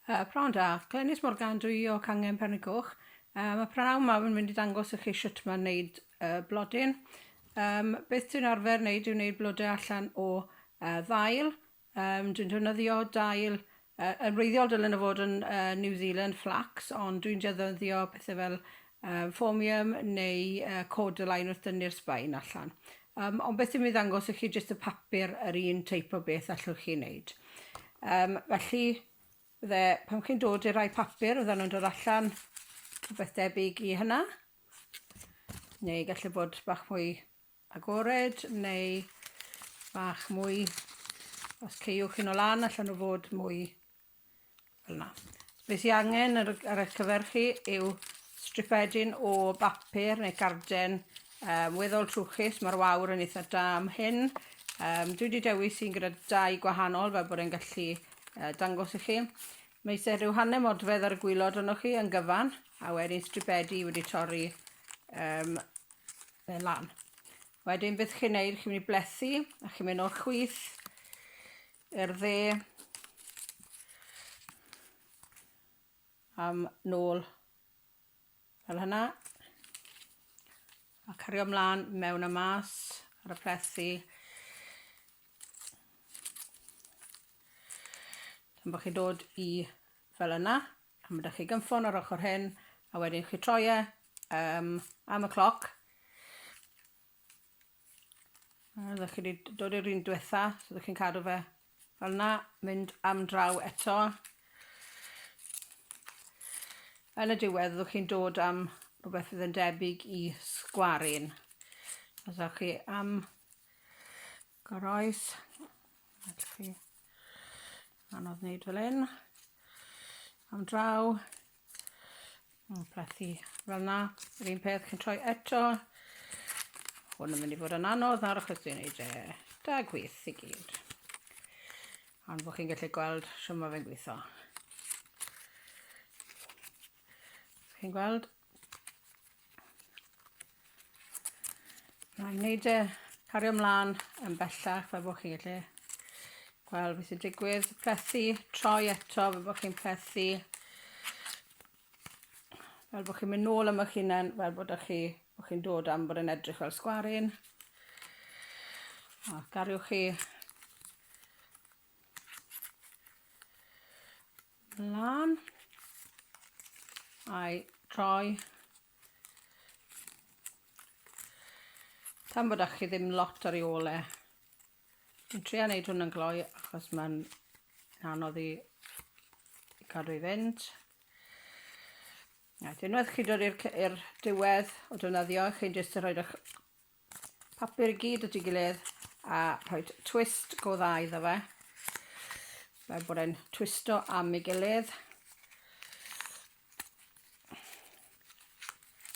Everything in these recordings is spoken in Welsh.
Pnawn da, Glenys Morgan dwi o gangen Penrhyncoch. Mae prynhawn yma yn mynd i dangos i chi sut mae'n wneud blodyn. Beth dwi'n arfer wneud yw wneud blodau allan o ddail. Dwi'n defnyddio dail, yn wreiddiol dylen nhw fod yn New Zealand flax, ond dwi'n defnyddio pethau fel ffomium neu cordyline wrth dynnu'r sbaen allan. Ond beth dwi'n mynd i ddangos i chi jyst y papur yr un teip o beth allwch chi wneud. Felly, pan chi'n dod i'r rhai papur, fydden nhw'n dod allan rhywbeth debyg i hynna. Neu gallu bod bach mwy agored, neu bach mwy, os ceiwch chi'n o lan, allan nhw fod mwy fel yna. Beth sy'n angen ar y cyfer chi yw stripedyn o bapur neu garden weddol trwchus. Mae'r wawr yn eitha da am hyn. Dwi wedi dewis un gyda dau gwahanol fel bod e'n gallu dangos i chi. Mae eisiau rhyw hanner modfedd ar y gwylod yno chi yn gyfan, a wedyn stripedi wedi torri lan. Wedyn beth chi'n neud, chi'n mynd i blethu, a chi'n mynd o'r chwith i'r dde am nôl fel hynna, a cario ymlaen mewn a mas ar y plethu. Pan bod chi'n dod i fel yna, a mae ydych chi gynffon ar ochr hyn, a wedyn chi troi am y cloc. Ydych chi wedi dod i'r un diwetha, so ydych chi'n cadw fe fel yna, mynd am draw eto. Yn y diwedd, ydych chi'n dod am rhywbeth fydd yn debyg i sgwaryn. Ydych chi am goroes. Ydych chi anodd wneud fel hyn, am draw, plethu fel yna, yr un peth chi'n troi eto. Hwn yn mynd i fod yn anodd nawr achos dwi'n gwneud da gwyth i gyd. Ond bod chi'n gallu gweld sut mae fe'n gweithio. Chi'n gweld? Mae'n wneud cario ymlaen yn bellach fel bod chi'n gallu gweld beth sy'n digwydd, plethu, troi eto fel bod chi'n plethu, fel bod chi'n mynd nôl am eich hunain, fel bod chi'n dod am bod yn edrych fel sgwaryn. A gariwch chi mlaen a'i troi. Tan bod chi ddim lot ar ei olau. Dwi'n trio wneud hwn yn gloi achos mae'n anodd i cadw i fynd. Unwaith chi dod i'r diwedd o defnyddio, chi'n jyst rhoi eich papur i gyd at ei gilydd a rhoi twist go dda iddo fe. Fel bod e'n twisto am ei gilydd.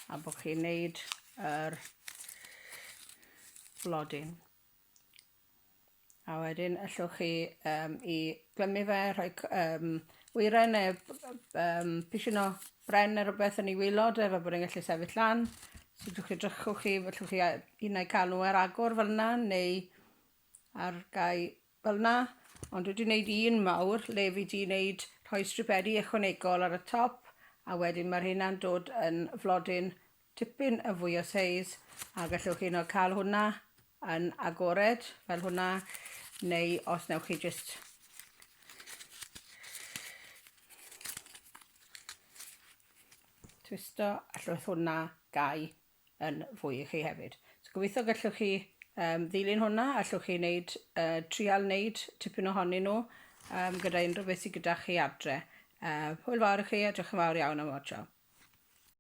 A bod chi'n wneud yr blodyn. A wedyn allwch chi i glymu fe, rhoi wyren neu pisyn o bren neu rhywbeth yn ei wilod fel bod e'n gallu sefyll lan. So ydwch chi drychwch chi, fallwch chi un neu cael nhw ar agor fel yna neu ar gau fel yna. Ond dwi wedi gwneud un mawr le fi wedi wneud rhoi stripedi ychwanegol ar y top, a wedyn mae'r hynna'n dod yn flodyn tipyn y fwy o seis, a gallwch chi cael hwnna yn agored fel hwnna, neu os newch chi jyst twisto, allwch hwnna gau yn fwy i chi hefyd. So gobeithio gallwch chi ddilyn hwnna, allwch chi trial wneud tipyn ohonyn nhw gyda unrhyw beth sydd gyda chi adre. Hwyl fawr i chi, a diolch yn fawr iawn am watcho.